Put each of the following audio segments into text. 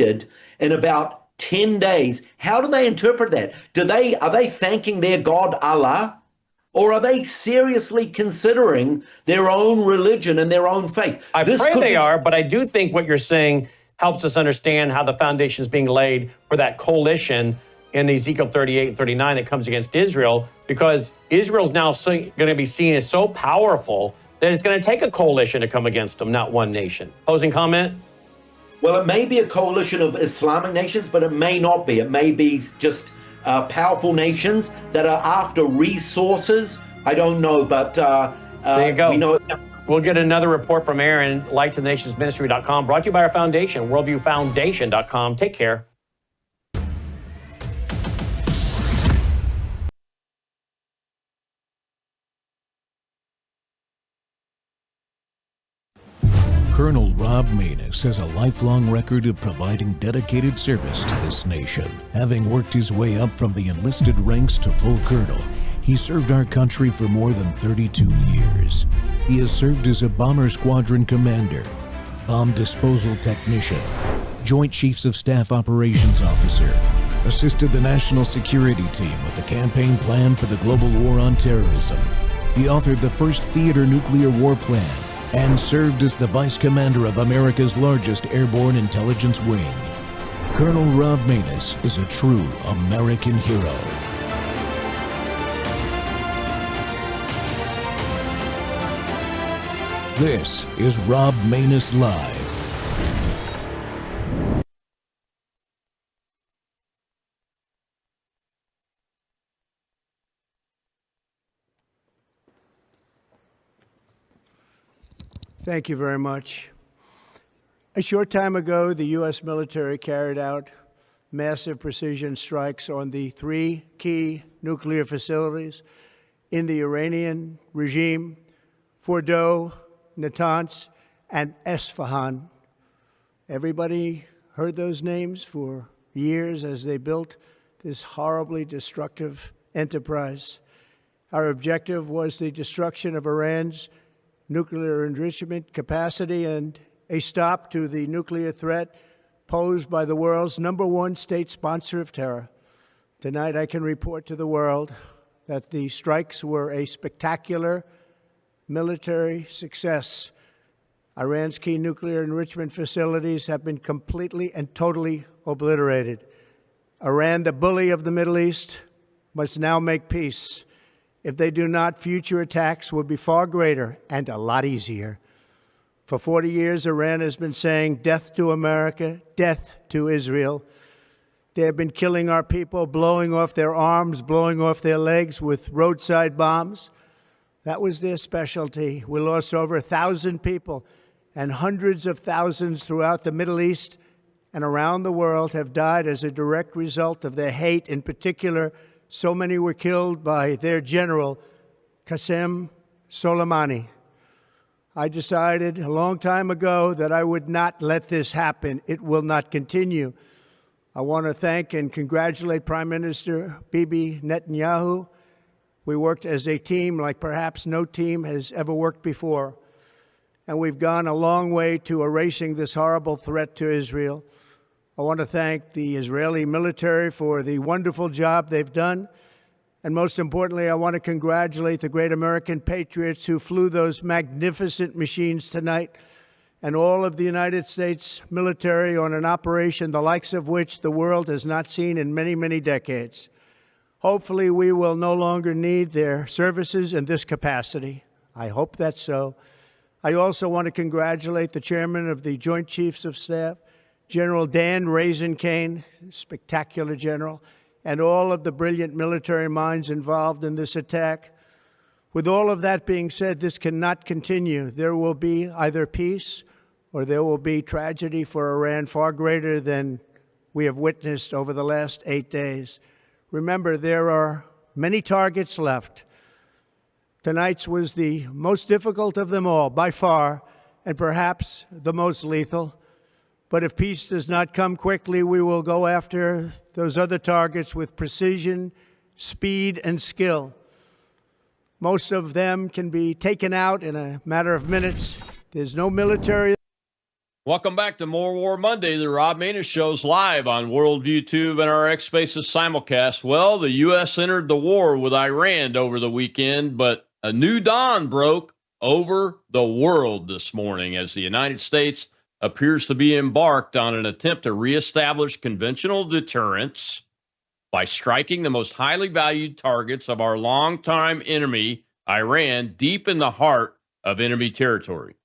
in about 10 days. How do they interpret that? Are they thanking their God Allah? Or are they seriously considering their own religion and their own faith? I pray they are, but I do think what you're saying helps us understand how the foundation is being laid for that coalition in Ezekiel 38 and 39 that comes against Israel, because Israel's now going to be seen as so powerful that it's going to take a coalition to come against them, not one nation. Closing comment? Well, it may be a coalition of Islamic nations, but it may not be. It may be just powerful nations that are after resources. I don't know, but there you go. We know it's. We'll get another report from Aaron, lightthenationsministry.com, brought to you by our foundation, worldviewfoundation.com. Take care. Colonel Rob Maness has a lifelong record of providing dedicated service to this nation. Having worked his way up from the enlisted ranks to full colonel, he served our country for more than 32 years. He has served as a bomber squadron commander, bomb disposal technician, Joint Chiefs of Staff operations officer, assisted the national security team with the campaign plan for the global war on terrorism. He authored the first theater nuclear war plan, and served as the Vice Commander of America's largest airborne intelligence wing. Colonel Rob Maness is a true American hero. This is Rob Maness Live. Thank you very much. A short time ago, the U.S. military carried out massive precision strikes on the three key nuclear facilities in the Iranian regime: Fordow, Natanz, and Esfahan. Everybody heard those names for years as they built this horribly destructive enterprise. Our objective was the destruction of Iran's nuclear enrichment capacity and a stop to the nuclear threat posed by the world's #1 state sponsor of terror. Tonight, I can report to the world that the strikes were a spectacular military success. Iran's key nuclear enrichment facilities have been completely and totally obliterated. Iran, the bully of the Middle East, must now make peace. If they do not, future attacks will be far greater and a lot easier. For 40 years, Iran has been saying death to America, death to Israel. They have been killing our people, blowing off their arms, blowing off their legs with roadside bombs. That was their specialty. We lost over 1,000 people, and hundreds of thousands throughout the Middle East and around the world have died as a direct result of their hate. In particular, so many were killed by their general, Qasem Soleimani. I decided a long time ago that I would not let this happen. It will not continue. I want to thank and congratulate Prime Minister Bibi Netanyahu. We worked as a team like perhaps no team has ever worked before. And we've gone a long way to erasing this horrible threat to Israel. I want to thank the Israeli military for the wonderful job they've done. And most importantly, I want to congratulate the great American patriots who flew those magnificent machines tonight, and all of the United States military on an operation the likes of which the world has not seen in many, many decades. Hopefully, we will no longer need their services in this capacity. I hope that's so. I also want to congratulate the chairman of the Joint Chiefs of Staff, General Dan Raisin-Kane, spectacular general, and all of the brilliant military minds involved in this attack. With all of that being said, this cannot continue. There will be either peace or there will be tragedy for Iran far greater than we have witnessed over the last 8 days. Remember, there are many targets left. Tonight's was the most difficult of them all, by far, and perhaps the most lethal. But if peace does not come quickly, we will go after those other targets with precision, speed, and skill. Most of them can be taken out in a matter of minutes. There's no military Welcome back to More War Monday. The Rob Maness Show's live on Worldview Tube and our X Spaces simulcast. Well, the U.S. entered the war with Iran over the weekend, but a new dawn broke over the world this morning as the United States appears to be embarked on an attempt to reestablish conventional deterrence by striking the most highly valued targets of our longtime enemy, Iran, deep in the heart of enemy territory.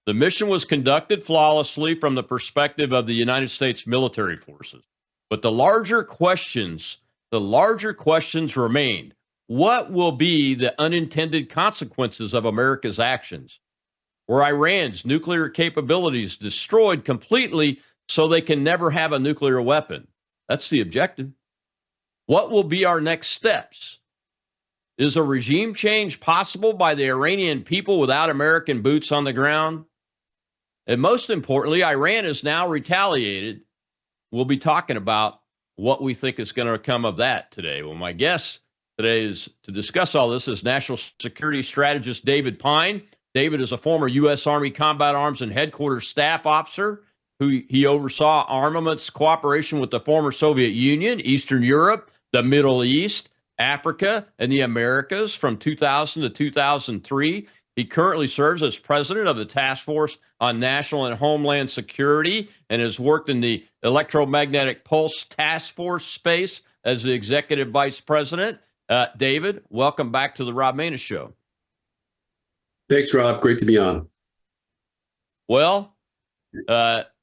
The mission was conducted flawlessly from the perspective of the United States military forces. But the larger questions remain. What will be the unintended consequences of America's actions? Were Iran's nuclear capabilities destroyed completely so they can never have a nuclear weapon? That's the objective. What will be our next steps? Is a regime change possible by the Iranian people without American boots on the ground? And most importantly, Iran has now retaliated. We'll be talking about what we think is going to come of that today. Well, my guest today is to discuss all this is National Security Strategist David Pine. David is a former U.S. Army Combat Arms and Headquarters Staff Officer who he oversaw armaments cooperation with the former Soviet Union, Eastern Europe, the Middle East, Africa, and the Americas from 2000 to 2003. He currently serves as president of the Task Force on National and Homeland Security and has worked in the electromagnetic pulse task force space as the executive vice president. David, welcome back to the Rob Maness Show. Thanks, Rob. Great to be on. Well,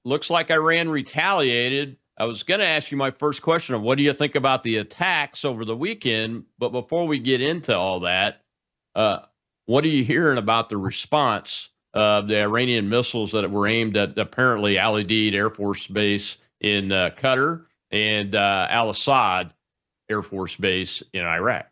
looks like Iran retaliated. I was going to ask you my first question of what do you think about the attacks over the weekend? But before we get into all that, what are you hearing about the response of the Iranian missiles that were aimed at apparently Al Udeid Air Force Base in Qatar and Al Assad Air Force Base in Iraq?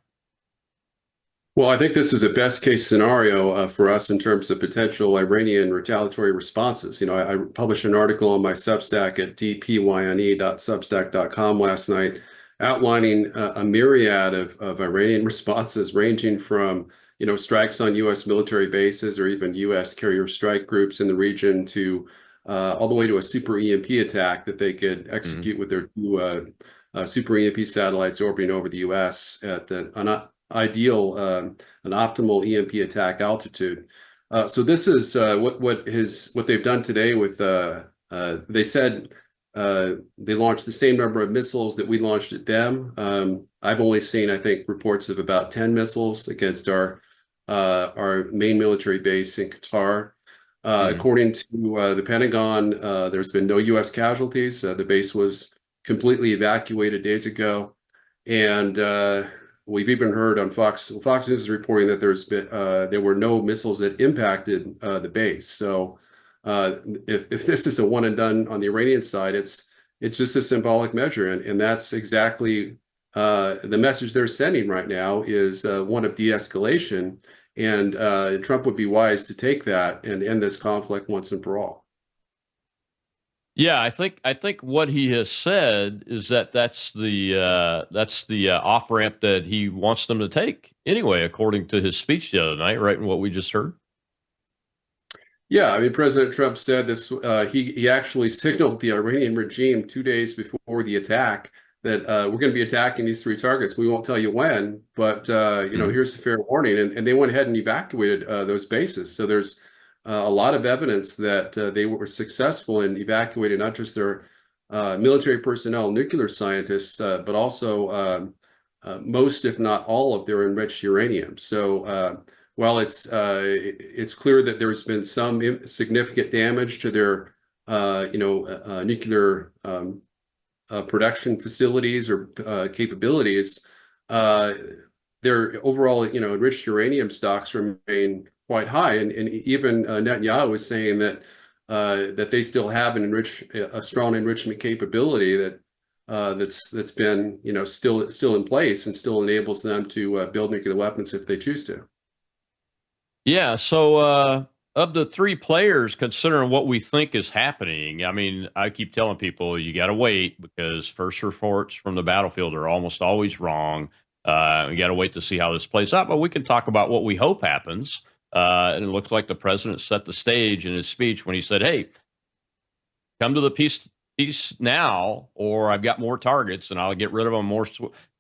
Well, I think this is a best case scenario for us in terms of potential Iranian retaliatory responses. You know, I published an article on my Substack at dpyne.substack.com last night outlining a myriad of Iranian responses ranging from strikes on U.S. military bases or even U.S. carrier strike groups in the region to all the way to a super EMP attack that they could execute with their two super EMP satellites orbiting over the U.S. at an ideal, an optimal EMP attack altitude. So this is what they've done today with, they said they launched the same number of missiles that we launched at them. I've only seen, I think, reports of about 10 missiles against our main military base in Qatar. According to the Pentagon, there's been no U.S. casualties. The base was completely evacuated days ago. And we've even heard on Fox News is reporting that there were no missiles that impacted the base. So if this is a one and done on the Iranian side, it's just a symbolic measure. And that's exactly the message they're sending right now is one of de-escalation. And Trump would be wise to take that and end this conflict once and for all. Yeah, I think what he has said is that's the off ramp that he wants them to take anyway, according to his speech the other night, right? And what we just heard. Yeah, I mean, President Trump said this. He actually signaled the Iranian regime 2 days before the attack that we're going to be attacking these three targets. We won't tell you when, but here's a fair warning. And they went ahead and evacuated those bases. So there's a lot of evidence that they were successful in evacuating not just their military personnel, nuclear scientists, but also most, if not all, of their enriched uranium. So while it's clear that there's been some significant damage to their nuclear production facilities or capabilities, their overall enriched uranium stocks remain quite high, and even Netanyahu is saying that they still have a strong enrichment capability that's been still in place and still enables them to build nuclear weapons if they choose to. Yeah. So of the three players, considering what we think is happening, I mean, I keep telling people you got to wait because first reports from the battlefield are almost always wrong. We got to wait to see how this plays out, but we can talk about what we hope happens. And it looks like the president set the stage in his speech when he said, hey, come to the peace now, or I've got more targets and I'll get rid of them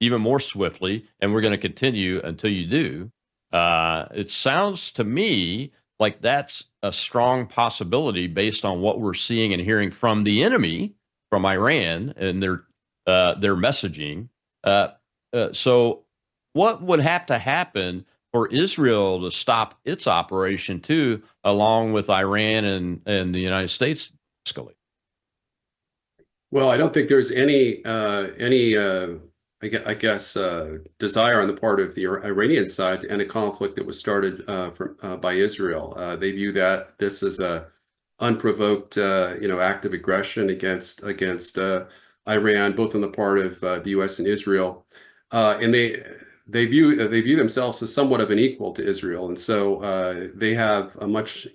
even more swiftly, and we're going to continue until you do. It sounds to me like that's a strong possibility based on what we're seeing and hearing from the enemy, from Iran, and their messaging. So, what would have to happen for Israel to stop its operation too, along with Iran and the United States escalate? Well, I don't think there's any desire on the part of the Iranian side to end a conflict that was started by Israel. They view that this is a unprovoked, act of aggression against Iran, both on the part of the U.S. and Israel, and they view themselves as somewhat of an equal to Israel, and so they have a much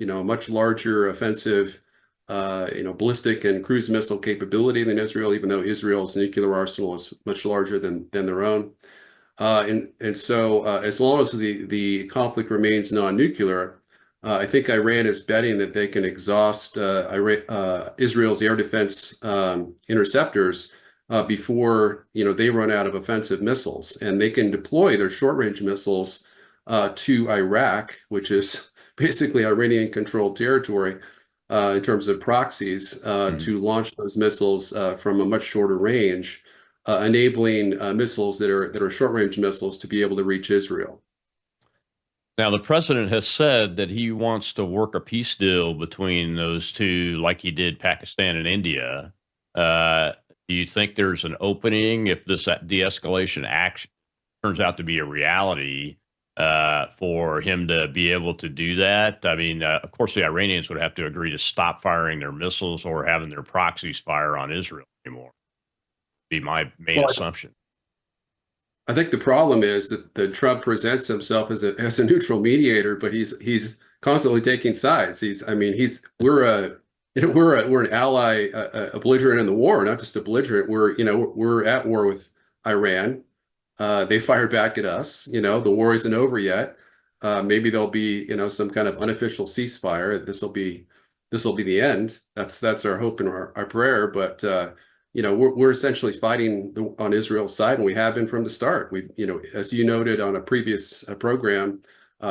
larger offensive, ballistic and cruise missile capability than Israel, even though Israel's nuclear arsenal is much larger than their own. And so as long as the conflict remains non-nuclear, I think Iran is betting that they can exhaust Israel's air defense interceptors before they run out of offensive missiles, and they can deploy their short-range missiles to Iraq, which is basically Iranian-controlled territory, in terms of proxies, to launch those missiles from a much shorter range, enabling missiles that are short-range missiles to be able to reach Israel. Now, the president has said that he wants to work a peace deal between those two, like he did Pakistan and India. Do you think there's an opening if this de-escalation action turns out to be a reality, for him to be able to do that? I mean, of course, the Iranians would have to agree to stop firing their missiles or having their proxies fire on Israel anymore. Be my main assumption. I think the problem is that Trump presents himself as a neutral mediator, but he's constantly taking sides. We're an ally, a belligerent in the war, not just a belligerent. We're at war with Iran. They fired back at us. The war isn't over yet. Maybe there'll be some kind of unofficial ceasefire. This will be the end. That's our hope and our prayer. But we're essentially fighting on Israel's side, and we have been from the start. As you noted on a previous program,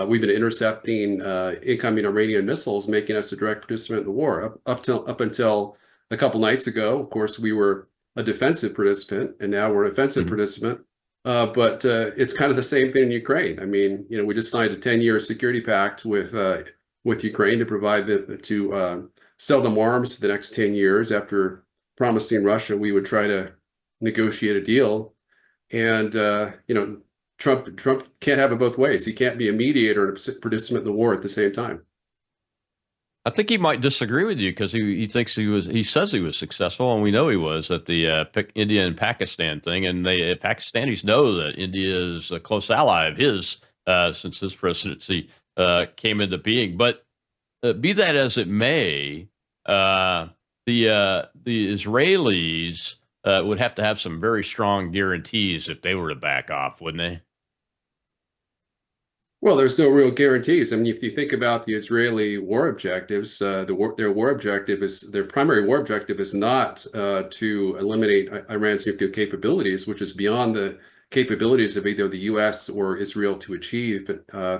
we've been intercepting incoming Iranian missiles, making us a direct participant in the war. Up until a couple nights ago, of course, we were a defensive participant, and now we're an offensive participant. But it's kind of the same thing in Ukraine. I mean, we just signed a 10-year security pact with Ukraine to provide to sell them arms for the next 10 years after promising Russia we would try to negotiate a deal. And Trump can't have it both ways. He can't be a mediator and a participant in the war at the same time. I think he might disagree with you because he thinks he says he was successful, and we know he was at the India and Pakistan thing. And the Pakistanis know that India is a close ally of his since his presidency came into being. But be that as it may, the Israelis would have to have some very strong guarantees if they were to back off, wouldn't they? Well, there's no real guarantees. I mean, if you think about the Israeli war objectives, their primary war objective is not to eliminate Iran's nuclear capabilities, which is beyond the capabilities of either the U.S. or Israel to achieve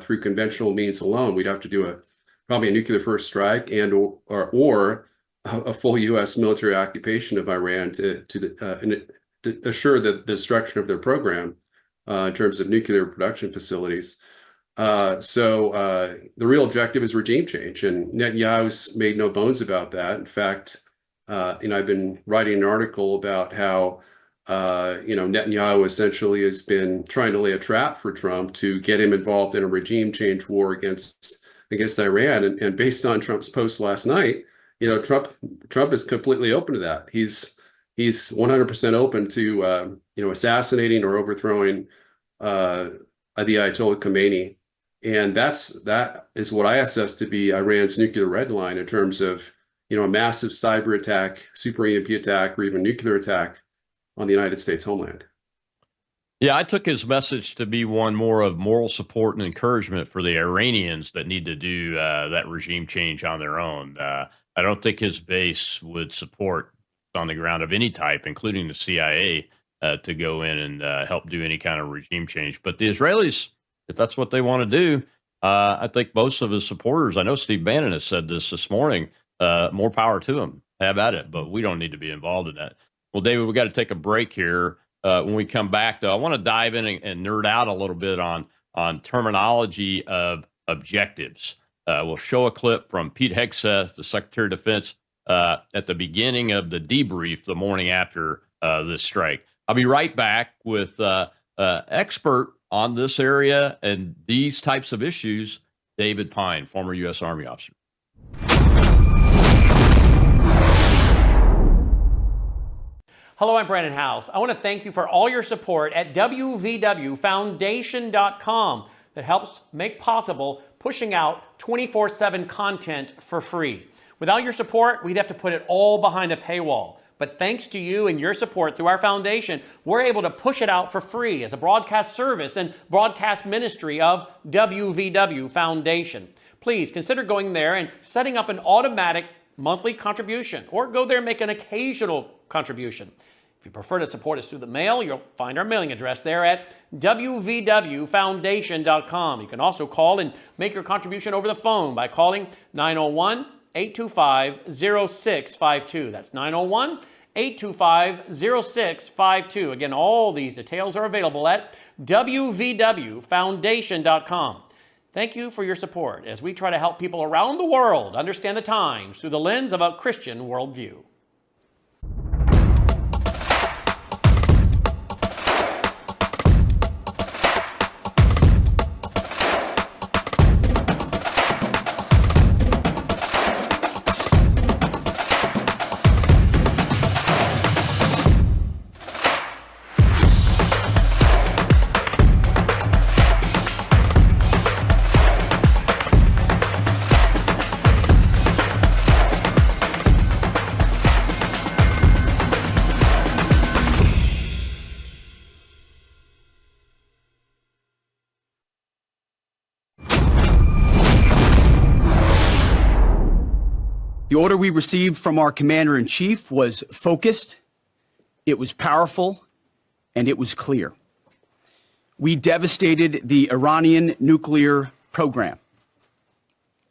through conventional means alone. We'd have to do probably a nuclear first strike or a full U.S. military occupation of Iran to assure the destruction of their program in terms of nuclear production facilities. So the real objective is regime change, and Netanyahu's made no bones about that. In fact, I've been writing an article about how Netanyahu essentially has been trying to lay a trap for Trump to get him involved in a regime change war against Iran. And based on Trump's post last night, Trump is completely open to that. He's 100% open to assassinating or overthrowing the Ayatollah Khomeini. And that is what I assess to be Iran's nuclear red line in terms of, a massive cyber attack, super EMP attack, or even nuclear attack on the United States homeland. Yeah, I took his message to be one more of moral support and encouragement for the Iranians that need to do that regime change on their own. I don't think his base would support on the ground of any type, including the CIA, to go in and help do any kind of regime change. But the Israelis, if that's what they want to do, I think most of his supporters, I know Steve Bannon has said this morning, more power to him. Have at it, but we don't need to be involved in that. Well, David, we got to take a break here. When we come back, though, I want to dive in and nerd out a little bit on terminology of objectives. We'll show a clip from Pete Hegseth, the Secretary of Defense, at the beginning of the debrief the morning after this strike. I'll be right back with expert on this area and these types of issues, David Pine, former U.S. Army officer. Hello, I'm Brandon House. I want to thank you for all your support at wvwfoundation.com that helps make possible pushing out 24/7 content for free. Without your support, we'd have to put it all behind a paywall. But thanks to you and your support through our foundation, we're able to push it out for free as a broadcast service and broadcast ministry of WVW Foundation. Please consider going there and setting up an automatic monthly contribution, or go there and make an occasional contribution. If you prefer to support us through the mail, you'll find our mailing address there at wvwfoundation.com. You can also call and make your contribution over the phone by calling 901-825-0652. That's 901-825-0652. Again, all these details are available at wvwfoundation.com. Thank you for your support as we try to help people around the world understand the times through the lens of a Christian worldview. The order we received from our commander-in-chief was focused, it was powerful, and it was clear. We devastated the Iranian nuclear program.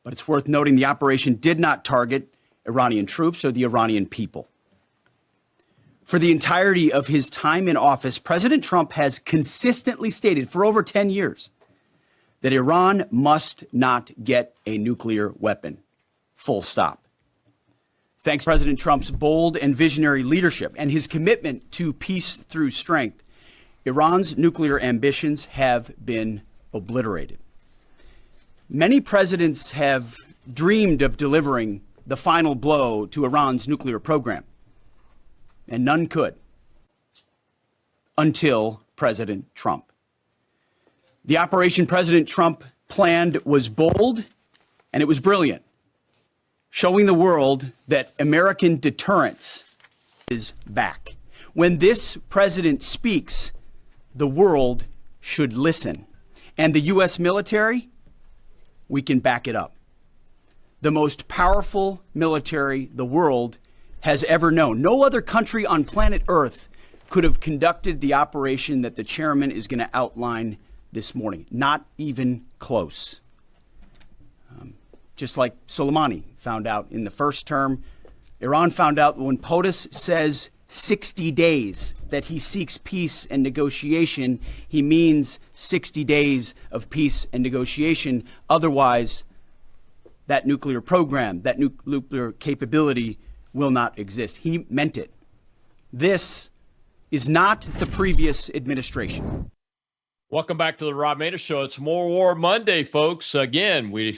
But it's worth noting the operation did not target Iranian troops or the Iranian people. For the entirety of his time in office, President Trump has consistently stated for over 10 years that Iran must not get a nuclear weapon. Full stop. Thanks to President Trump's bold and visionary leadership and his commitment to peace through strength, Iran's nuclear ambitions have been obliterated. Many presidents have dreamed of delivering the final blow to Iran's nuclear program, and none could until President Trump. The operation President Trump planned was bold and it was brilliant, showing the world that American deterrence is back. When this president speaks, the world should listen. And the U.S. military, we can back it up. The most powerful military the world has ever known. No other country on planet Earth could have conducted the operation that the chairman is going to outline this morning. Not even close. Just like Soleimani found out in the first term, Iran found out when POTUS says 60 days that he seeks peace and negotiation, he means 60 days of peace and negotiation. Otherwise, that nuclear program, that nuclear capability will not exist. He meant it. This is not the previous administration. Welcome back to the Rob Maness Show. It's More War Monday, folks. Again, we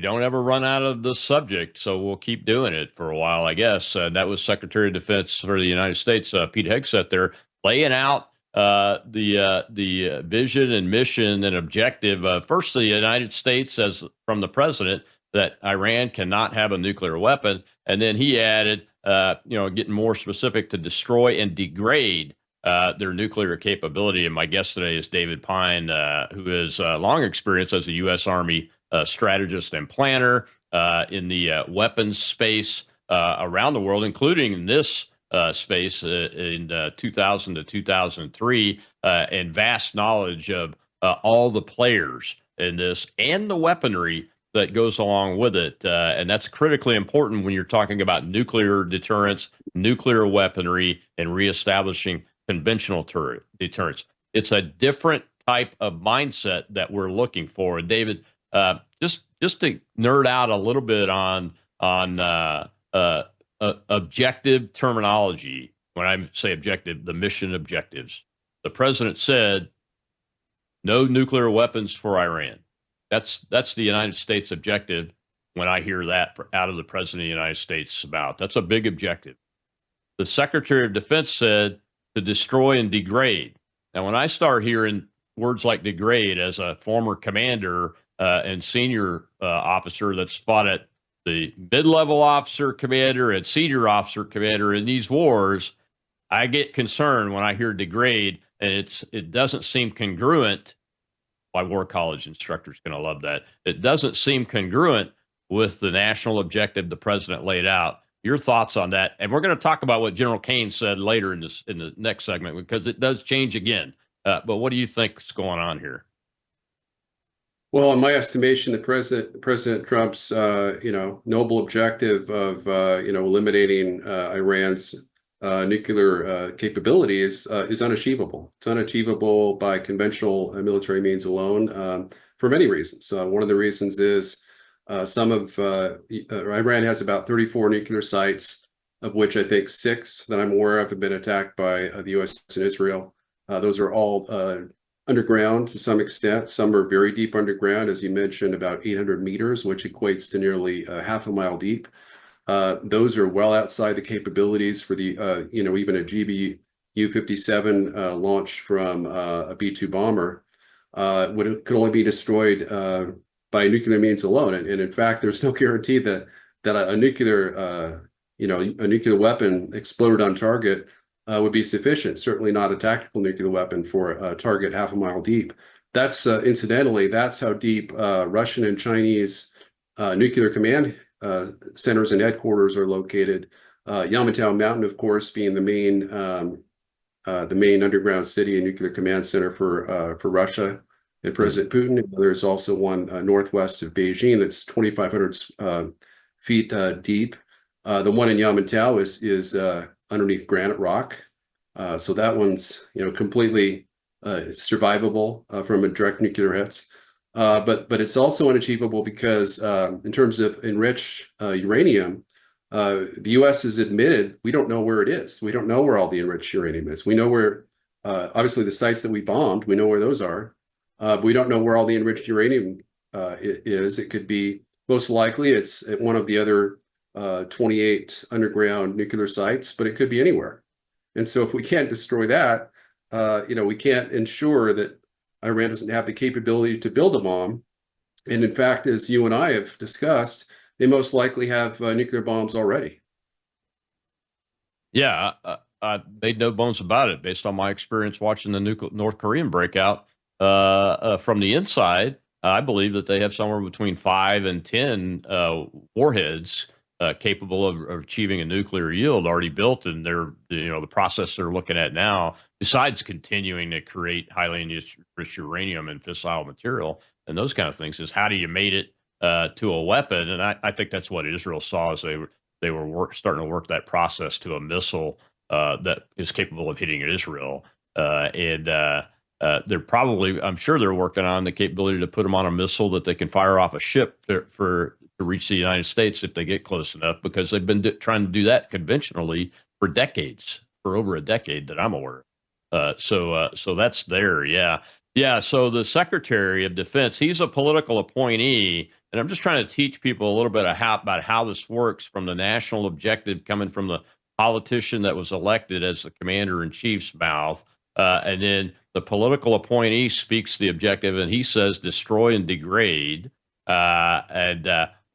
don't ever run out of the subject, so we'll keep doing it for a while, I guess. That was Secretary of Defense for the United States, Pete Hegseth, there, laying out the vision and mission and objective. First, the United States, as from the president, that Iran cannot have a nuclear weapon, and then he added, getting more specific, to destroy and degrade their nuclear capability. And my guest today is David Pine, who has long experience as a U.S. Army strategist and planner in the weapons space. around the world, including in this space in 2000 to 2003, and vast knowledge of all the players in this and the weaponry that goes along with it. And that's critically important when you're talking about nuclear deterrence, nuclear weaponry, and reestablishing conventional deterrence. It's a different type of mindset that we're looking for. And David, just to nerd out a little bit on objective terminology. When I say objective, the mission objectives. The president said, no nuclear weapons for Iran. That's the United States objective. When I hear that out of the president of the United States mouth, that's a big objective. The Secretary of Defense said to destroy and degrade. Now, when I start hearing words like degrade as a former commander and senior officer that's fought at the mid-level officer commander and senior officer commander in these wars, I get concerned when I hear degrade, and it doesn't seem congruent. My war college instructor's going to love that. It doesn't seem congruent with the national objective the president laid out. Your thoughts on that? And we're going to talk about what General Kane said later in the next segment, because it does change again. But what do you think is going on here? Well, in my estimation, President Trump's noble objective of eliminating Iran's nuclear capabilities is unachievable. It's unachievable by conventional military means alone for many reasons. One of the reasons is Iran has about 34 nuclear sites, of which I think 6 that I'm aware of have been attacked by the U.S. and Israel. Those are all underground to some extent. Some are very deep underground, as you mentioned, about 800 meters, which equates to nearly half a mile deep. Those are well outside the capabilities for the, even a GBU-57 launch from a B-2 bomber could only be destroyed by nuclear means alone. And in fact, there's no guarantee that a nuclear weapon exploded on target would be sufficient. Certainly not a tactical nuclear weapon for a target half a mile deep. That's incidentally, that's how deep Russian and Chinese nuclear command centers and headquarters are located. Yamantau Mountain, of course, being the main underground city and nuclear command center for Russia and President Putin. There's also one northwest of Beijing that's 2,500 feet deep. The one in Yamantau is underneath granite rock, so that one's completely survivable from a direct nuclear hits. But it's also unachievable because in terms of enriched uranium, the U.S. has admitted we don't know where it is. We don't know where all the enriched uranium is. We know where, obviously, the sites that we bombed, we know where those are. But we don't know where all the enriched uranium is. It could be, most likely, it's at one of the other 28 underground nuclear sites, but it could be anywhere. And so if we can't destroy that, we can't ensure that Iran doesn't have the capability to build a bomb. And in fact, as you and I have discussed, they most likely have nuclear bombs already. Yeah, I made no bones about it based on my experience watching the North Korean breakout from the inside. I believe that they have somewhere between 5 and 10 warheads capable of achieving a nuclear yield already built, and they're the process they're looking at now, besides continuing to create highly enriched uranium and fissile material and those kind of things, is how do you mate it to a weapon? And I think that's what Israel saw as they were starting to work that process to a missile that is capable of hitting Israel. They're probably, I'm sure they're working on the capability to put them on a missile that they can fire off a ship to reach the United States if they get close enough, because they've been trying to do that conventionally for decades, for over a decade that I'm aware of. So that's there. Yeah. So the Secretary of Defense, he's a political appointee, and I'm just trying to teach people a little bit about how this works from the national objective coming from the politician that was elected as the commander in chief's mouth. And then the political appointee speaks the objective, and he says destroy and degrade.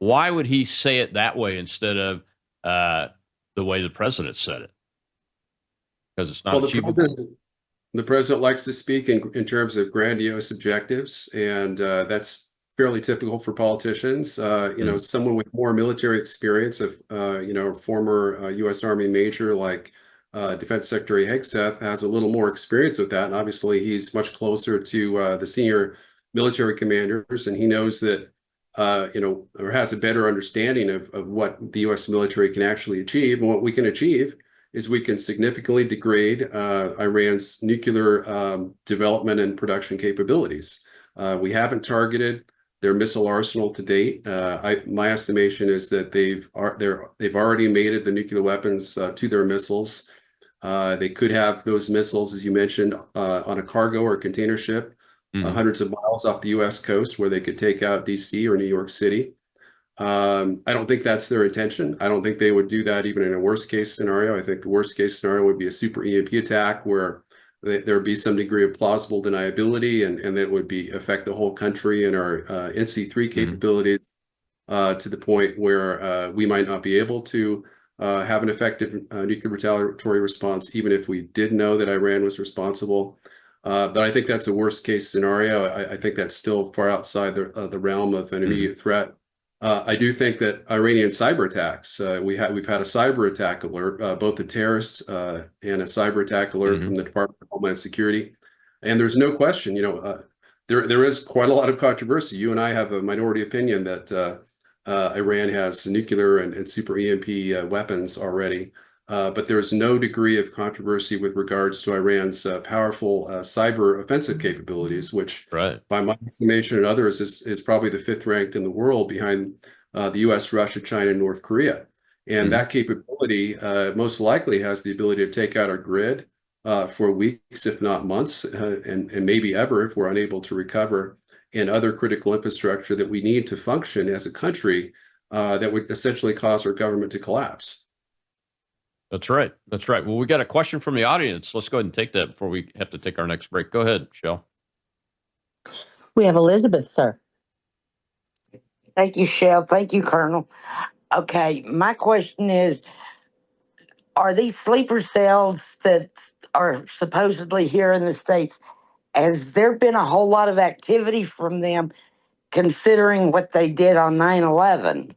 Why would he say it that way instead of the way the president said it? Because it's not achievable. The president likes to speak in terms of grandiose objectives, and that's fairly typical for politicians. Someone with more military experience, of a former U.S. Army major like Defense Secretary Hegseth has a little more experience with that, and obviously he's much closer to the senior military commanders, and he knows that or has a better understanding of what the U.S. military can actually achieve. And what we can achieve is we can significantly degrade Iran's nuclear development and production capabilities. We haven't targeted their missile arsenal to date. My estimation is that they've already mated the nuclear weapons to their missiles. They could have those missiles, as you mentioned, on a cargo or container ship, hundreds of miles off the U.S. coast, where they could take out D.C. or New York City. I don't think that's their intention. I don't think they would do that even in a worst case scenario. I think the worst case scenario would be a super EMP attack where there would be some degree of plausible deniability, and that would affect the whole country and our NC3 capabilities to the point where we might not be able to have an effective nuclear retaliatory response, even if we did know that Iran was responsible. But I think that's a worst case scenario. I think that's still far outside the realm of an immediate threat. I do think that Iranian cyber attacks, we've had a cyber attack alert, both a terrorist and a cyber attack alert from the Department of Homeland Security. And there's no question, there is quite a lot of controversy. You and I have a minority opinion that Iran has nuclear and super EMP weapons already. But there's no degree of controversy with regards to Iran's powerful cyber offensive capabilities, which, by my estimation and others, is probably the 5th ranked in the world behind the U.S., Russia, China, and North Korea. And that capability most likely has the ability to take out our grid for weeks, if not months, and maybe ever, if we're unable to recover, and other critical infrastructure that we need to function as a country that would essentially cause our government to collapse. That's right. That's right. Well, we got a question from the audience. Let's go ahead and take that before we have to take our next break. Go ahead, Shell. We have Elizabeth, sir. Thank you, Shell. Thank you, Colonel. Okay, my question is, are these sleeper cells that are supposedly here in the States, has there been a whole lot of activity from them considering what they did on 9/11?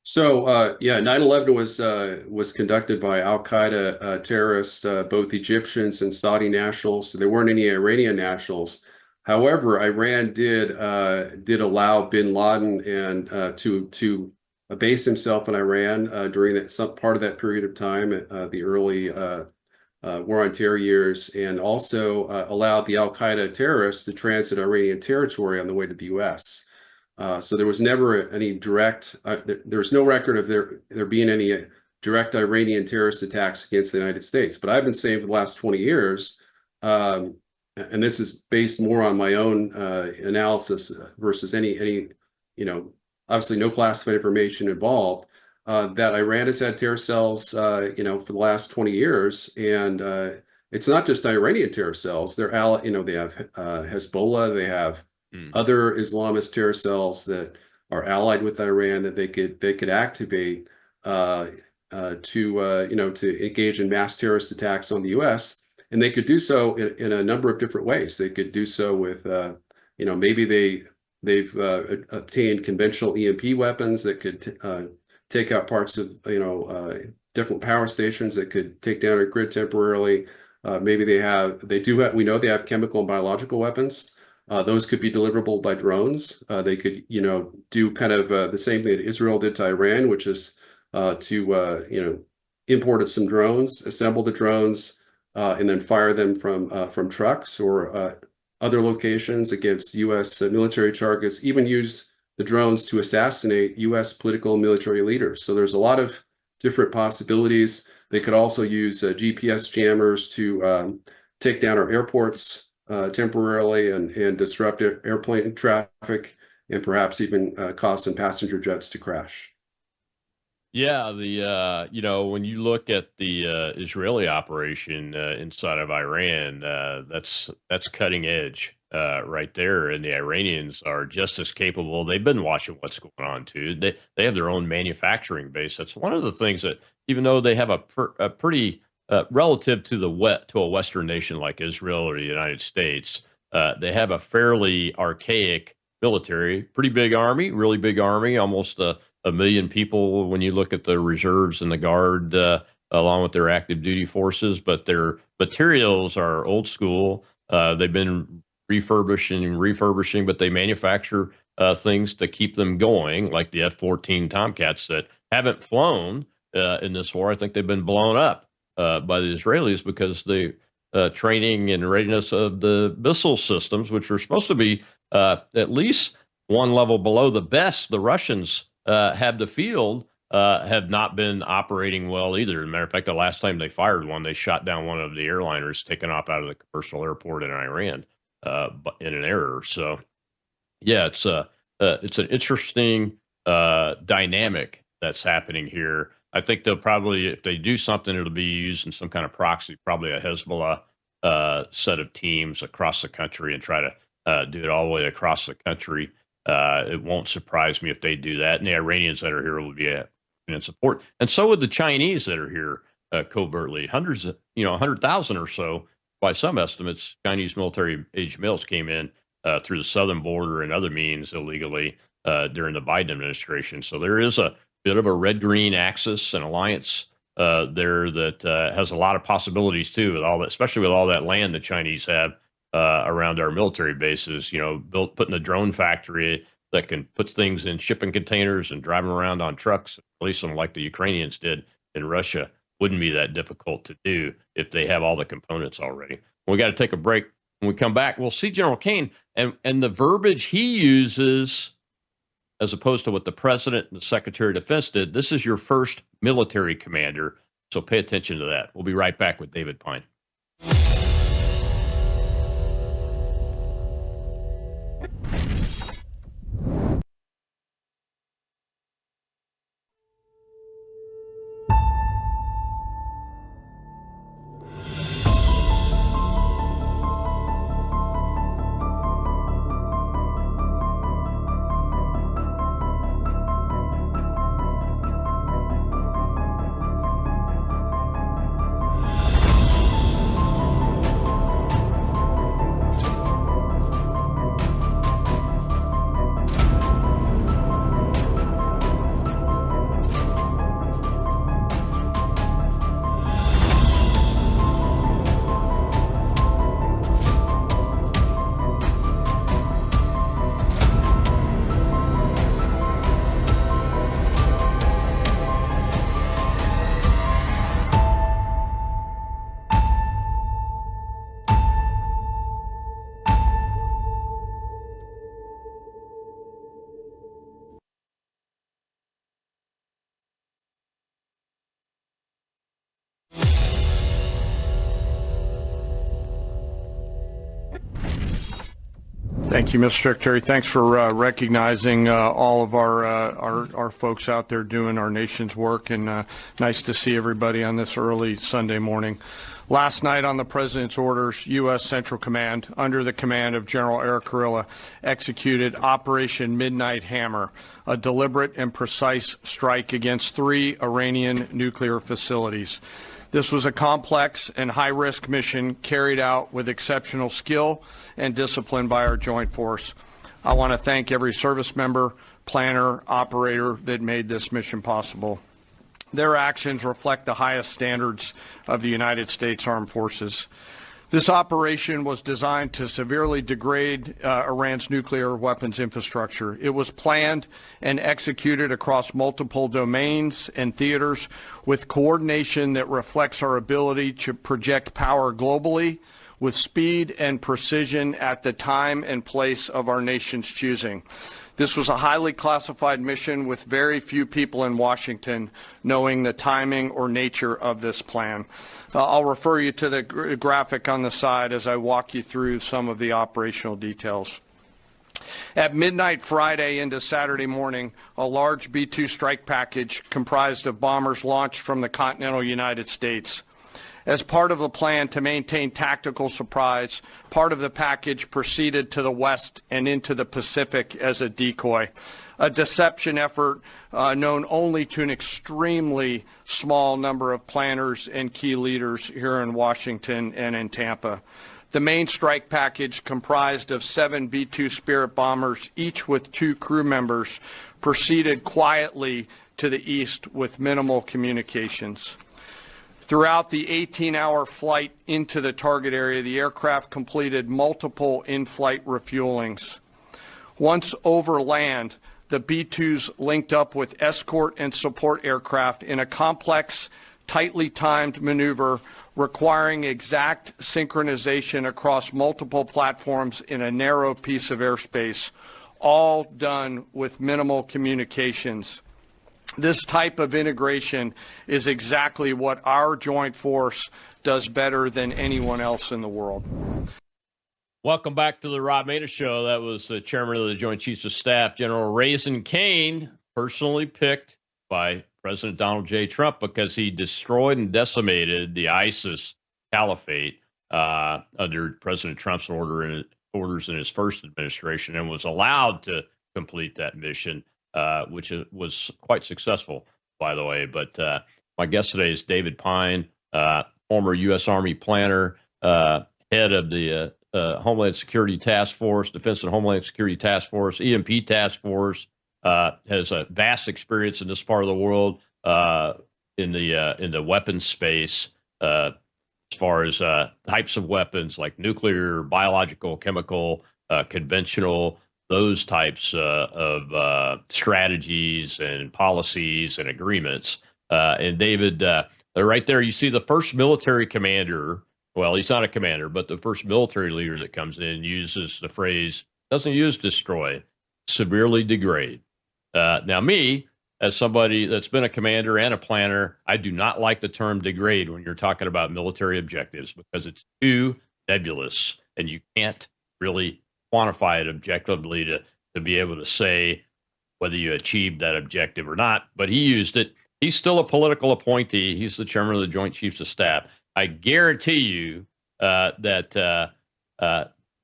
So, 9/11 was conducted by al-Qaeda terrorists, both Egyptians and Saudi nationals. So there weren't any Iranian nationals. However, Iran did allow bin Laden and to base himself in Iran during some part of that period of time, the early War on Terror years, and also allowed the al-Qaeda terrorists to transit Iranian territory on the way to the U.S. So there was never any direct, there was no record of there being any direct Iranian terrorist attacks against the United States. But I've been saying for the last 20 years, and this is based more on my own analysis versus any, obviously no classified information involved, that Iran has had terror cells, for the last 20 years. And it's not just Iranian terror cells. They have Hezbollah, they have other Islamist terror cells that are allied with Iran that they could activate to engage in mass terrorist attacks on the U.S. And they could do so in a number of different ways. They could do so with maybe they've obtained conventional EMP weapons that could take out parts of different power stations that could take down a grid temporarily. Maybe we know they have chemical and biological weapons. Those could be deliverable by drones. They could, do kind of the same thing that Israel did to Iran, which is to import some drones, assemble the drones, and then fire them from trucks or other locations against U.S. military targets. Even use the drones to assassinate U.S. political and military leaders. So there's a lot of different possibilities. They could also use GPS jammers to take down our airports temporarily and disrupt airplane traffic, and perhaps even cause some passenger jets to crash. Yeah, when you look at the Israeli operation inside of Iran, that's cutting edge right there, and the Iranians are just as capable. They've been watching what's going on too. They have their own manufacturing base. That's one of the things that, even though they have a pretty relative to a Western nation like Israel or the United States, They have a fairly archaic military, pretty big army, really big army, almost a million people when you look at the reserves and the guard, along with their active duty forces. But their materials are old school. They've been refurbishing, but they manufacture things to keep them going, like the F-14 Tomcats that haven't flown in this war. I think they've been blown up by the Israelis because the training and readiness of the missile systems, which are supposed to be at least one level below the best the Russians have the field, have not been operating well either. As a matter of fact, the last time they fired one, they shot down one of the airliners taken off out of the commercial airport in Iran in an error. So, yeah, it's an interesting dynamic that's happening here. I think they'll probably, if they do something, it'll be used in some kind of proxy, probably a Hezbollah set of teams across the country, and try to do it all the way across the country. It won't surprise me if they do that. And the Iranians that are here will be in support. And so would the Chinese that are here covertly. 100,000 or so, by some estimates, Chinese military-age males came in through the southern border and other means illegally during the Biden administration. So there is a bit of a red-green axis and alliance there that has a lot of possibilities too, with all that, especially with all that land the Chinese have around our military bases. Putting a drone factory that can put things in shipping containers and drive them around on trucks, release them like the Ukrainians did in Russia, wouldn't be that difficult to do if they have all the components already. We got to take a break. When we come back, we'll see General Kane and the verbiage he uses, as opposed to what the president and the Secretary of Defense did. This is your first military commander, so pay attention to that. We'll be right back with David Pine. Thank you, Mr. Secretary. Thanks for recognizing all of our folks out there doing our nation's work, and nice to see everybody on this early Sunday morning. Last night, on the President's orders, U.S. Central Command, under the command of General Eric Kurilla, executed Operation Midnight Hammer, a deliberate and precise strike against 3 Iranian nuclear facilities. This was a complex and high-risk mission carried out with exceptional skill and discipline by our joint force. I want to thank every service member, planner, operator that made this mission possible. Their actions reflect the highest standards of the United States Armed Forces. This operation was designed to severely degrade Iran's nuclear weapons infrastructure. It was planned and executed across multiple domains and theaters with coordination that reflects our ability to project power globally with speed and precision at the time and place of our nation's choosing. This was a highly classified mission with very few people in Washington knowing the timing or nature of this plan. I'll refer you to the graphic on the side as I walk you through some of the operational details. At midnight Friday into Saturday morning, a large B-2 strike package comprised of bombers launched from the continental United States. As part of the plan to maintain tactical surprise, part of the package proceeded to the west and into the Pacific as a decoy, a deception effort known only to an extremely small number of planners and key leaders here in Washington and in Tampa. The main strike package, comprised of 7 B-2 Spirit bombers, each with 2 crew members, proceeded quietly to the east with minimal communications. Throughout the 18-hour flight into the target area, the aircraft completed multiple in-flight refuelings. Once over land, the B-2s linked up with escort and support aircraft in a complex, tightly timed maneuver requiring exact synchronization across multiple platforms in a narrow piece of airspace, all done with minimal communications. This type of integration is exactly what our joint force does better than anyone else in the world. Welcome back to the Rob Maness Show. That was the chairman of the Joint Chiefs of Staff, General Raisin Cain, personally picked by President Donald J. Trump because he destroyed and decimated the ISIS caliphate under President Trump's orders in his first administration, and was allowed to complete that mission, which was quite successful, by the way. But my guest today is David Pine, former U.S. Army planner, head of the Homeland Security Task Force, Defense and Homeland Security Task Force, EMP Task Force, has a vast experience in this part of the world in the weapons space, as far as types of weapons like nuclear, biological, chemical, conventional, those types of strategies and policies and agreements. And David, right there, you see the first military commander. Well, he's not a commander, but the first military leader that comes in uses the phrase, doesn't use destroy, severely degrade. Now, me, as somebody that's been a commander and a planner, I do not like the term degrade when you're talking about military objectives because it's too nebulous and you can't really quantify it objectively to be able to say whether you achieved that objective or not. But he used it. He's still a political appointee. He's the chairman of the Joint Chiefs of Staff. I guarantee you that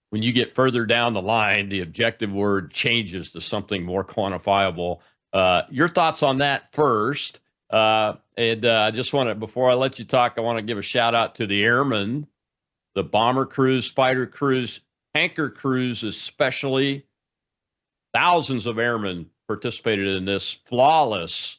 when you get further down the line, the objective word changes to something more quantifiable. Your thoughts on that first. And I just want to, before I let you talk, I want to give a shout out to the airmen, the bomber crews, fighter crews, tanker crews especially. Thousands of airmen participated in this flawless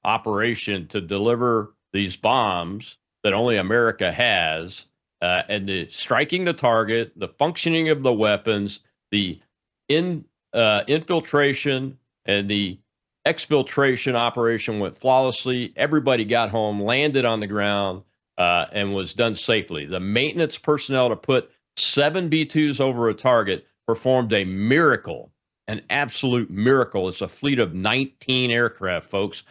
operation to deliver these bombs that only America has, and the striking the target, the functioning of the weapons, the infiltration and the exfiltration operation went flawlessly. Everybody got home, landed on the ground, and was done safely. The maintenance personnel to put 7 B-2s over a target performed a miracle, an absolute miracle. It's a fleet of 19 aircraft, folks.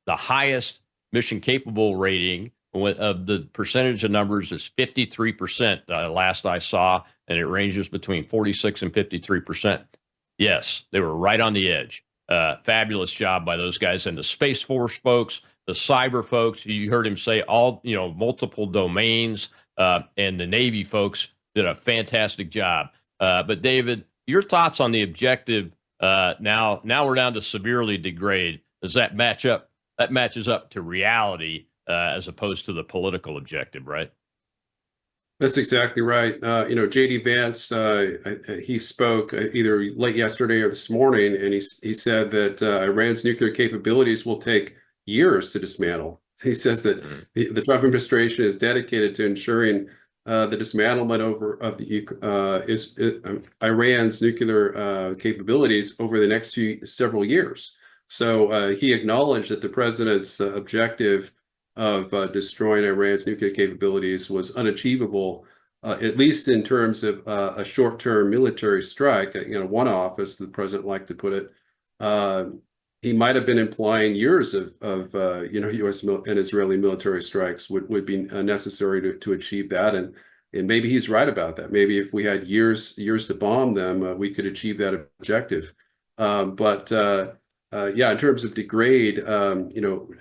The highest mission capable rating of the percentage of numbers is 53%, last I saw, and it ranges between 46 and 53%. Yes, they were right on the edge. Fabulous job by those guys. And the Space Force folks, the cyber folks, you heard him say multiple domains, and the Navy folks did a fantastic job. But David, your thoughts on the objective, now we're down to severely degrade. Does that match up? That matches up to reality as opposed to the political objective, right? That's exactly right. J.D. Vance, he spoke either late yesterday or this morning, and he said that Iran's nuclear capabilities will take years to dismantle. He says that the Trump administration is dedicated to ensuring the dismantlement of Iran's nuclear capabilities over the next several years. So he acknowledged that the president's objective of destroying Iran's nuclear capabilities was unachievable, at least in terms of a short-term military strike, one-off, as the president liked to put it. He might have been implying years of U.S. and Israeli military strikes would be necessary to achieve that, and maybe he's right about that. Maybe if we had years to bomb them, we could achieve that objective. In terms of degrade,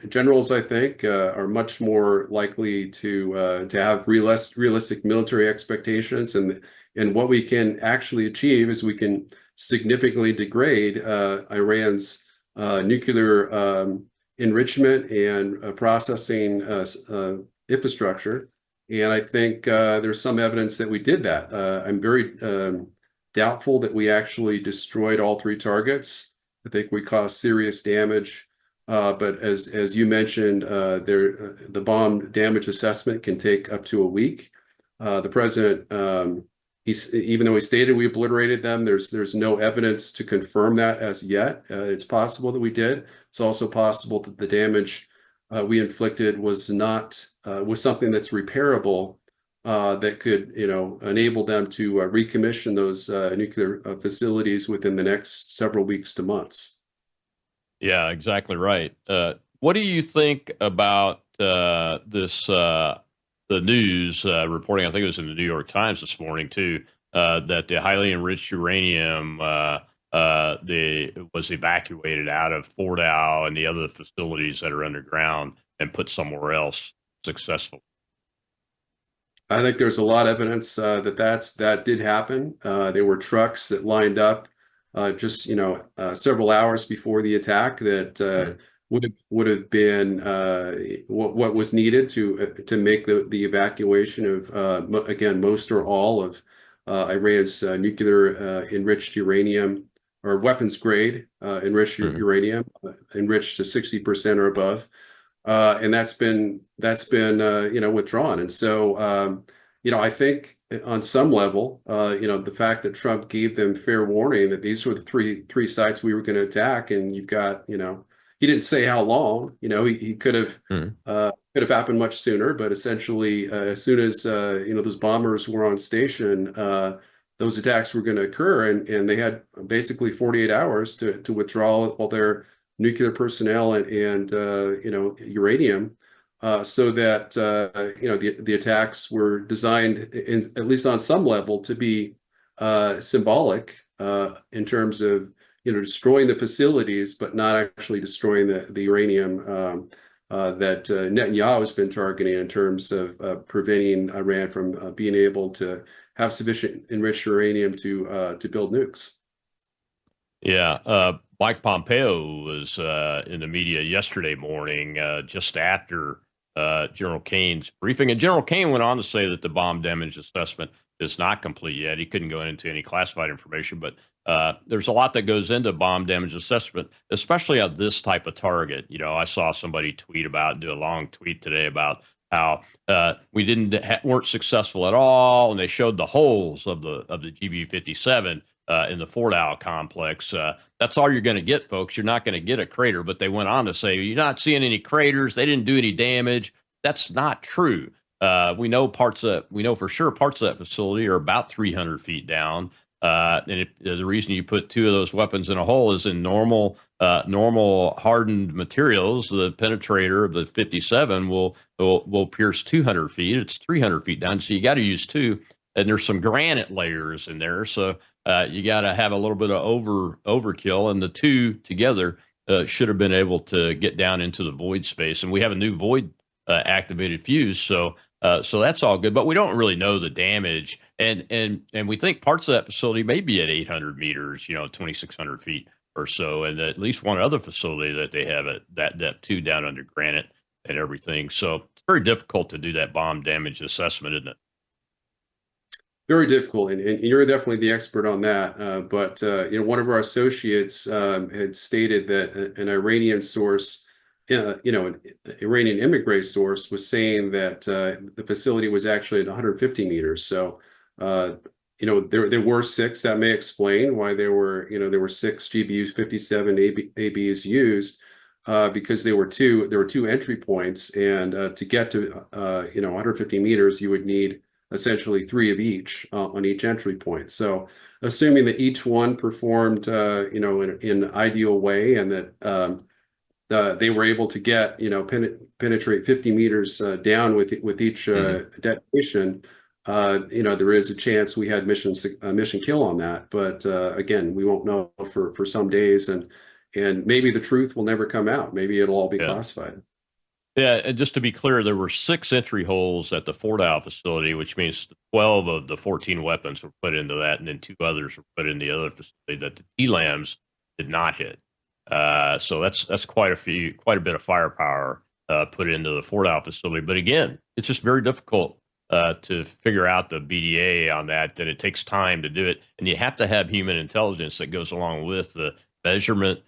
generals, I think, are much more likely to have realistic military expectations, and what we can actually achieve is we can significantly degrade Iran's nuclear enrichment and processing infrastructure, And I think there's some evidence that we did that. I'm very doubtful that we actually destroyed all 3 targets. I think we caused serious damage. But as you mentioned, the bomb damage assessment can take up to a week. The president, even though he stated we obliterated them, there's no evidence to confirm that as yet. It's possible that we did. It's also possible that the damage we inflicted was not was something that's repairable, that could, enable them to recommission those nuclear facilities within the next several weeks to months. Yeah, exactly right. What do you think about the news reporting? I think it was in the New York Times this morning too, that the highly enriched uranium was evacuated out of Fort Dow and the other facilities that are underground and put somewhere else successfully. I think there's a lot of evidence that did happen. There were trucks that lined up just several hours before the attack that would have been what was needed to make the evacuation of again, most or all of Iran's nuclear enriched uranium, or weapons grade enriched uranium, enriched to 60% or above. And that's been withdrawn. And so I think on some level, the fact that Trump gave them fair warning that these were the three sites we were going to attack, and you've got, he didn't say how long. He could have happened much sooner, but essentially as soon as those bombers were on station, those attacks were going to occur, and they had basically 48 hours to withdraw all their nuclear personnel and uranium, so that the attacks were designed, at least on some level, to be symbolic in terms of destroying the facilities, but not actually destroying the uranium that Netanyahu has been targeting in terms of preventing Iran from being able to have sufficient enriched uranium to build nukes. Yeah, Mike Pompeo was in the media yesterday morning, just after General Kane's briefing, and General Kane went on to say that the bomb damage assessment is not complete yet. He couldn't go into any classified information, but there's a lot that goes into bomb damage assessment, especially on this type of target. I saw somebody do a long tweet today about how we weren't successful at all, and they showed the holes of the GB-57 in the Fort Dow complex. That's all you're going to get, folks. You're not going to get a crater. But they went on to say, you're not seeing any craters. They didn't do any damage. That's not true. We know for sure parts of that facility are about 300 feet down. And the reason you put 2 of those weapons in a hole is in normal hardened materials. The penetrator of the 57 will pierce 200 feet. It's 300 feet down. So you got to use 2. And there's some granite layers in there. So you got to have a little bit of overkill, and the 2 together should have been able to get down into the void space. And we have a new void activated fuse, so that's all good. But we don't really know the damage, and we think parts of that facility may be at 800 meters, 2,600 feet or so, and at least one other facility that they have at that depth too, down under granite and everything. So it's very difficult to do that bomb damage assessment, isn't it? Very difficult, and you're definitely the expert on that. But one of our associates had stated that an Iranian source, an Iranian immigrant source, was saying that the facility was actually at 150 meters. So, there were 6. That may explain why there were 6 GBU-57 ABs used, because there were two entry points, and to get to 150 meters, you would need essentially 3 of each on each entry point. So assuming that each one performed, in an ideal way, and that they were able to get, penetrate 50 meters down with each detonation, there is a chance we had mission kill on that. But again, we won't know for some days, and maybe the truth will never come out. Maybe it'll all be classified. Yeah, and just to be clear, there were 6 entry holes at the Fort Dow facility, which means 12 of the 14 weapons were put into that, and then 2 others were put in the other facility that the TLAMs did not hit. So that's quite a bit of firepower put into the Fort Dow facility. But again, it's just very difficult to figure out the BDA on that, then it takes time to do it. And you have to have human intelligence that goes along with the measurement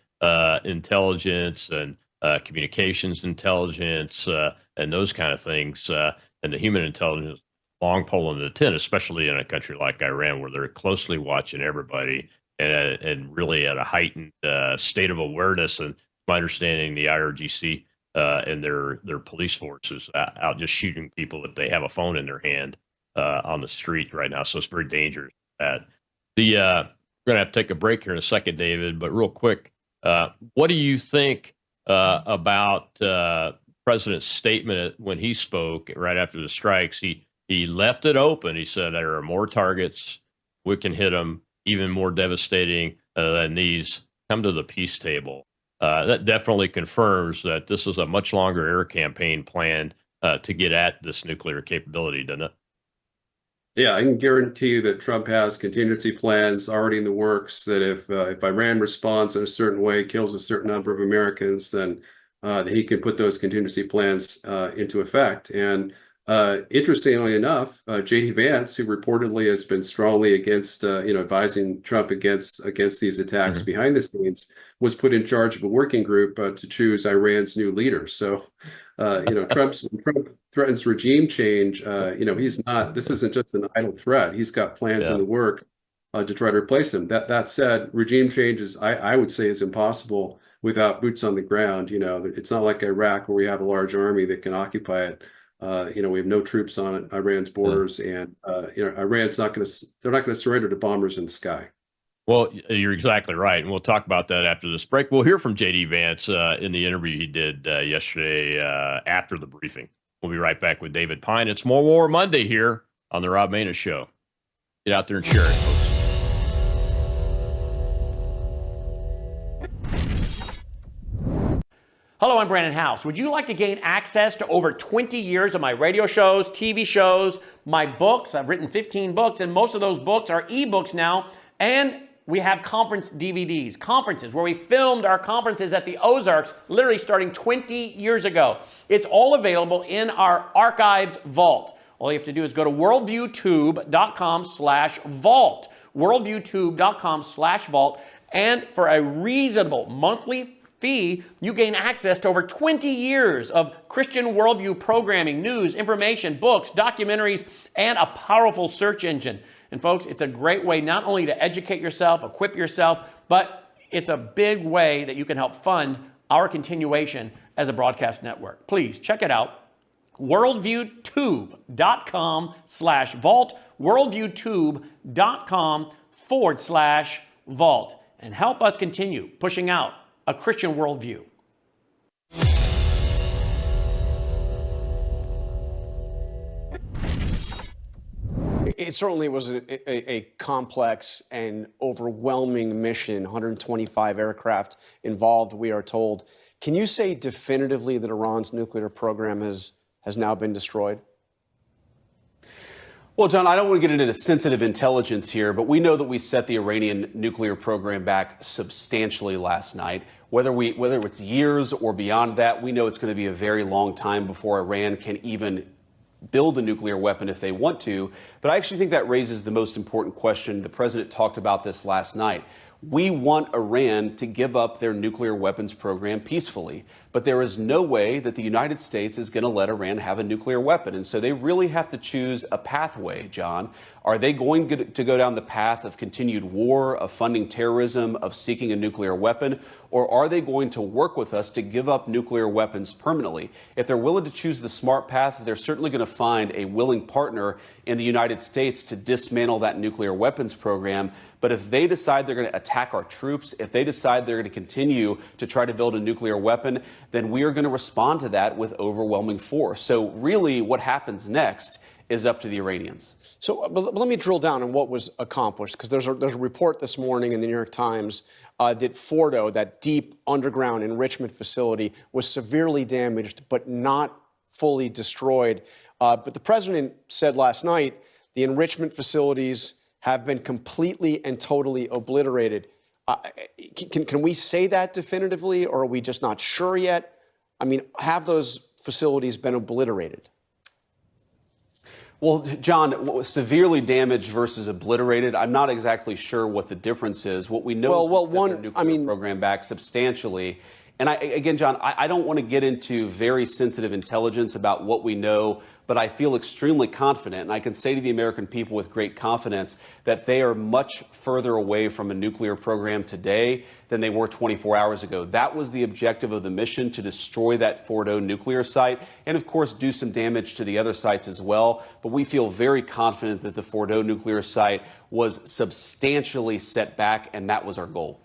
intelligence and communications intelligence and those kind of things. And the human intelligence, long pole in the tent, especially in a country like Iran, where they're closely watching everybody and really at a heightened state of awareness. And my understanding, the IRGC and their police forces out just shooting people if they have a phone in their hand on the street right now. So it's very dangerous. We're going to have to take a break here in a second, David, but real quick, what do you think about President's statement when he spoke right after the strikes? He left it open. He said there are more targets. We can hit them even more devastating than these. Come to the peace table. That definitely confirms that this is a much longer air campaign planned to get at this nuclear capability, doesn't it? Yeah, I can guarantee you that Trump has contingency plans already in the works, that if Iran responds in a certain way, kills a certain number of Americans, then he can put those contingency plans into effect. And interestingly enough, J.D. Vance, who reportedly has been strongly against, advising Trump against these attacks behind the scenes, was put in charge of a working group to choose Iran's new leader. So, when Trump threatens regime change, he's not. This isn't just an idle threat. He's got plans in the work to try to replace him. That said, regime change is, I would say, is impossible without boots on the ground. It's not like Iraq where we have a large army that can occupy it. We have no troops on Iran's borders, and Iran's not going to. They're not going to surrender to bombers in the sky. Well, you're exactly right, and we'll talk about that after this break. We'll hear from J.D. Vance in the interview he did yesterday after the briefing. We'll be right back with David Pine. It's More War Monday here on the Rob Maness Show. Get out there and share it, folks. Hello, I'm Brandon House. Would you like to gain access to over 20 years of my radio shows, TV shows, my books? I've written 15 books, and most of those books are ebooks now, and we have conference DVDs, conferences where we filmed our conferences at the Ozarks, literally starting 20 years ago. It's all available in our archived vault. All you have to do is go to worldviewtube.com/vault, worldviewtube.com/vault, and for a reasonable monthly fee, you gain access to over 20 years of Christian worldview programming, news, information, books, documentaries, and a powerful search engine. And folks, it's a great way not only to educate yourself, equip yourself, but it's a big way that you can help fund our continuation as a broadcast network. Please check it out. worldviewtube.com/vault, worldviewtube.com/vault, and help us continue pushing out a Christian worldview. It certainly was a complex and overwhelming mission, 125 aircraft involved, we are told. Can you say definitively that Iran's nuclear program has now been destroyed? Well, John, I don't want to get into the sensitive intelligence here, but we know that we set the Iranian nuclear program back substantially last night. Whether it's years or beyond that, we know it's going to be a very long time before Iran can even build a nuclear weapon if they want to. But I actually think that raises the most important question. The president talked about this last night. We want Iran to give up their nuclear weapons program peacefully, but there is no way that the United States is going to let Iran have a nuclear weapon. And so they really have to choose a pathway, John. Are they going to go down the path of continued war, of funding terrorism, of seeking a nuclear weapon, or are they going to work with us to give up nuclear weapons permanently? If they're willing to choose the smart path, they're certainly going to find a willing partner in the United States to dismantle that nuclear weapons program. But if they decide they're going to attack our troops, if they decide they're going to continue to try to build a nuclear weapon, then we are going to respond to that with overwhelming force. So really what happens next is up to the Iranians. So but let me drill down on what was accomplished, because there's a report this morning in the New York Times that Fordo, that deep underground enrichment facility, was severely damaged but not fully destroyed. But the president said last night the enrichment facilities have been completely and totally obliterated. Can we say that definitively, or are we just not sure yet? I mean, have those facilities been obliterated? Well, John, severely damaged versus obliterated, I'm not exactly sure what the difference is. What we know is the nuclear program back substantially. And again, John, I don't want to get into very sensitive intelligence about what we know, but I feel extremely confident, and I can say to the American people with great confidence that they are much further away from a nuclear program today than they were 24 hours ago. That was the objective of the mission, to destroy that Fordo nuclear site and, of course, do some damage to the other sites as well. But we feel very confident that the Fordo nuclear site was substantially set back, and that was our goal.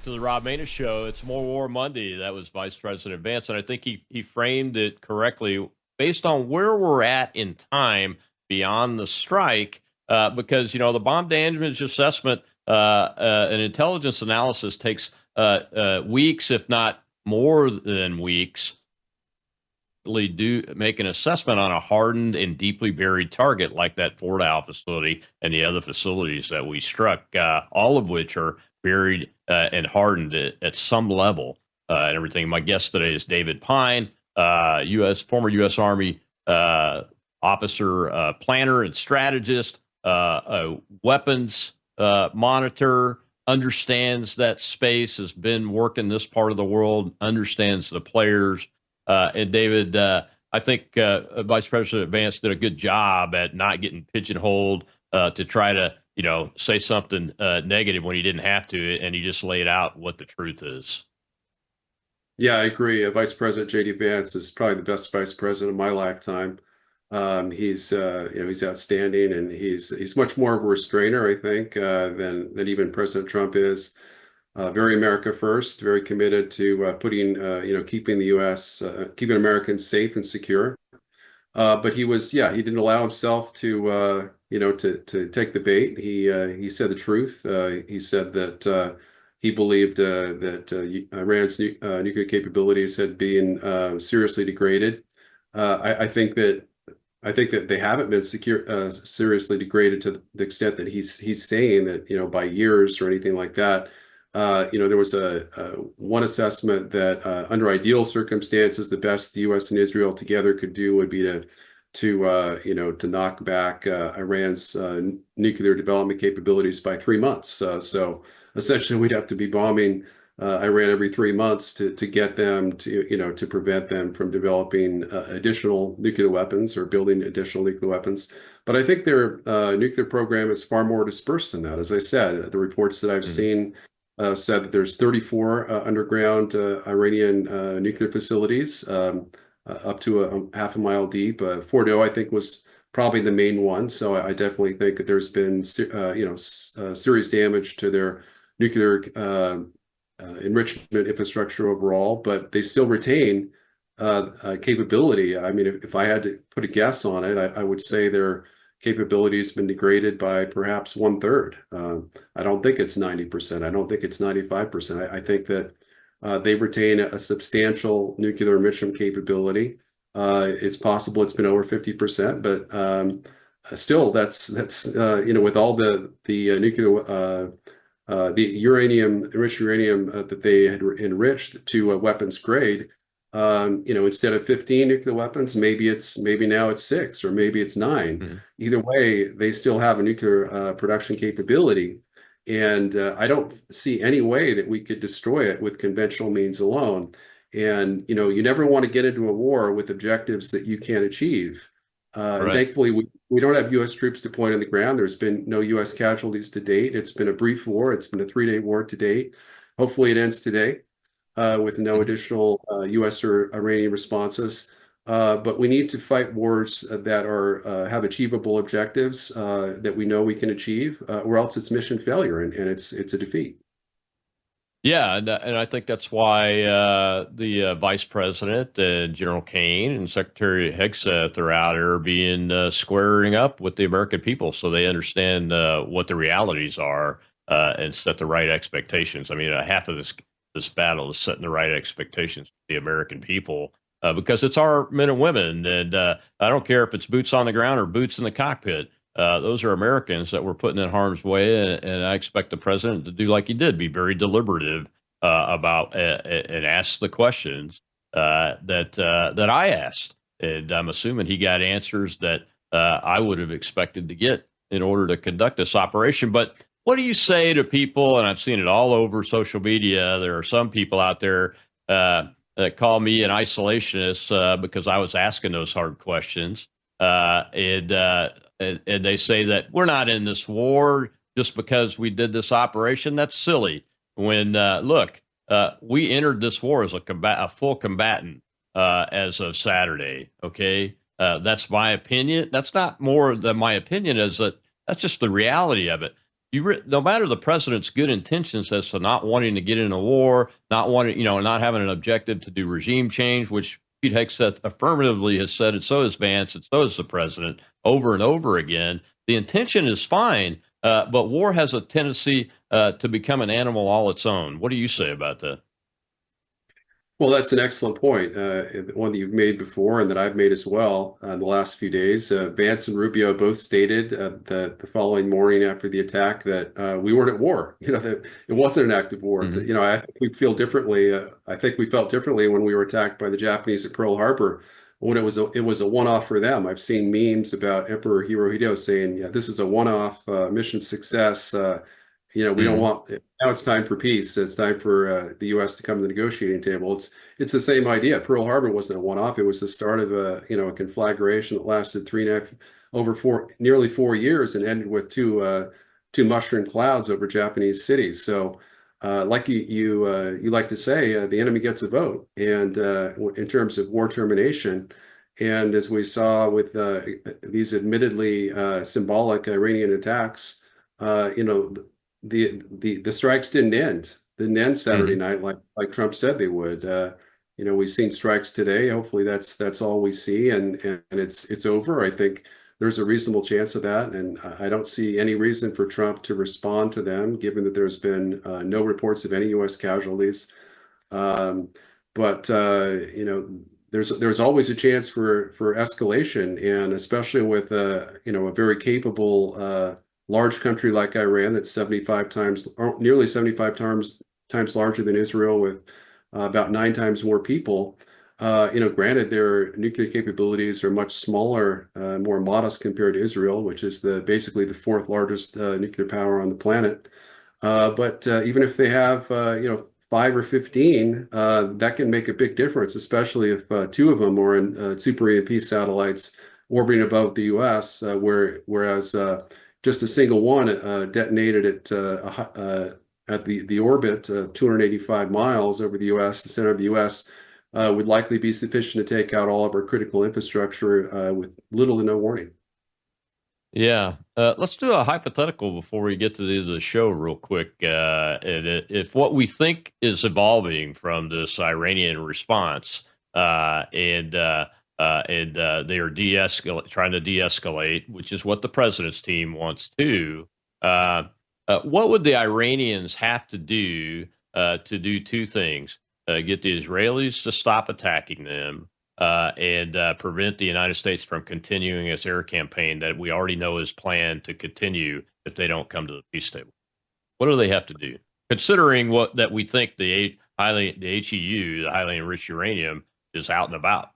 To the Rob Maness Show. It's More War Monday. That was Vice President Vance, and I think he framed it correctly based on where we're at in time beyond the strike, because, you know, the bomb damage assessment, an intelligence analysis takes weeks, if not more than weeks, do make an assessment on a hardened and deeply buried target like that Fort Owl facility and the other facilities that we struck, all of which are buried and hardened at some level and everything. My guest today is David Pine, former U.S. Army officer, planner and strategist, weapons monitor, understands that space, has been working this part of the world, understands the players. And David, I think Vice President Vance did a good job at not getting pigeonholed to try to, you know, say something negative when he didn't have to, and he just laid out what the truth is. Yeah, I agree. Vice President J.D. Vance is probably the best vice president of my lifetime. He's outstanding, and he's much more of a restrainer, I think, than even President Trump is. Very America first, very committed to keeping the U.S., keeping Americans safe and secure. But he didn't allow himself to take the bait. He said the truth. He said that he believed that Iran's nuclear capabilities had been seriously degraded. I think that they haven't been seriously degraded to the extent that he's saying that, you know, by years or anything like that. There was one assessment that under ideal circumstances, the best the U.S. and Israel together could do would be to knock back Iran's nuclear development capabilities by 3 months. So essentially, we'd have to be bombing Iran every 3 months to get them to prevent them from developing additional nuclear weapons or building additional nuclear weapons. But I think their nuclear program is far more dispersed than that. As I said, the reports that I've seen said that there's 34 underground Iranian nuclear facilities, up to a half a mile deep. Fordo, I think, was probably the main one. So I definitely think that there's been serious damage to their nuclear enrichment infrastructure overall, but they still retain capability. I mean, if I had to put a guess on it, I would say their capability has been degraded by perhaps 1/3. I don't think it's 90%. I don't think it's 95%. I think that they retain a substantial nuclear enrichment capability. It's possible it's been over 50%, but still, that's with all the nuclear the enriched uranium that they had enriched to weapons grade. Instead of 15 nuclear weapons, maybe now it's 6 or maybe it's 9. Mm-hmm. Either way, they still have a nuclear production capability. And I don't see any way that we could destroy it with conventional means alone. And, you never want to get into a war with objectives that you can't achieve. Right. Thankfully, we don't have U.S. troops deployed on the ground. There's been no U.S. casualties to date. It's been a brief war. It's been a 3-day war to date. Hopefully it ends today with no additional U.S. or Iranian responses. But we need to fight wars that have achievable objectives that we know we can achieve, or else it's mission failure and it's a defeat. Yeah, and I think that's why the Vice President, General Kane, and Secretary Hegseth are out there being squaring up with the American people so they understand what the realities are and set the right expectations. I mean, half of this battle is setting the right expectations for the American people. Because it's our men and women, and I don't care if it's boots on the ground or boots in the cockpit. Those are Americans that we're putting in harm's way, and I expect the president to do like he did, be very deliberative about and ask the questions that I asked. And I'm assuming he got answers that I would have expected to get in order to conduct this operation. But what do you say to people? And I've seen it all over social media. There are some people out there that call me an isolationist because I was asking those hard questions. And they say that we're not in this war just because we did this operation. That's silly. When look, we entered this war as a full combatant as of Saturday. Okay, that's my opinion. That's not more than my opinion. Is that that's just the reality of it. No matter the president's good intentions as to not wanting to get in a war, not wanting, not having an objective to do regime change, which Pete Hegseth affirmatively has said, and so has Vance, and so has the president over and over again. The intention is fine, but war has a tendency to become an animal all its own. What do you say about that? Well, that's an excellent point, one that you've made before and that I've made as well in the last few days. Vance and Rubio both stated the following morning after the attack that we weren't at war. That it wasn't an active war. Mm-hmm. I think we feel differently. I think we felt differently when we were attacked by the Japanese at Pearl Harbor, when it was a one-off for them. I've seen memes about Emperor Hirohito saying, "Yeah, this is a one-off mission success." We don't want now. It's time for peace. It's time for the U.S. to come to the negotiating table. It's the same idea. Pearl Harbor wasn't a one-off. It was the start of a conflagration that lasted nearly 4 years and ended with two mushroom clouds over Japanese cities. So, like you like to say, the enemy gets a vote, and in terms of war termination. And as we saw with these admittedly symbolic Iranian attacks, the strikes didn't end Saturday night like Trump said they would. We've seen strikes today. Hopefully that's all we see, and it's over. I think there's a reasonable chance of that, and I don't see any reason for Trump to respond to them, given that there's been no reports of any U.S. casualties. But there's always a chance for escalation, and especially with a very capable large country like Iran that's 75 times, or nearly 75 times larger than Israel, with about 9 times more people. Granted, their nuclear capabilities are much smaller, more modest compared to Israel, which is basically the 4th largest nuclear power on the planet. But even if they have 5 or 15, that can make a big difference, especially if 2 of them are in Super EMP satellites orbiting above the U.S., whereas just a single one detonated at the orbit of 285 miles over the U.S., the center of the U.S., would likely be sufficient to take out all of our critical infrastructure with little to no warning. Yeah. Let's do a hypothetical before we get to the end of the show real quick. If what we think is evolving from this Iranian response and they are trying to de-escalate, which is what the president's team wants to. What would the Iranians have to do 2 things: get the Israelis to stop attacking them, and prevent the United States from continuing its air campaign that we already know is planned to continue if they don't come to the peace table? What do they have to do, considering that we think the HEU, the highly enriched uranium, is out and about?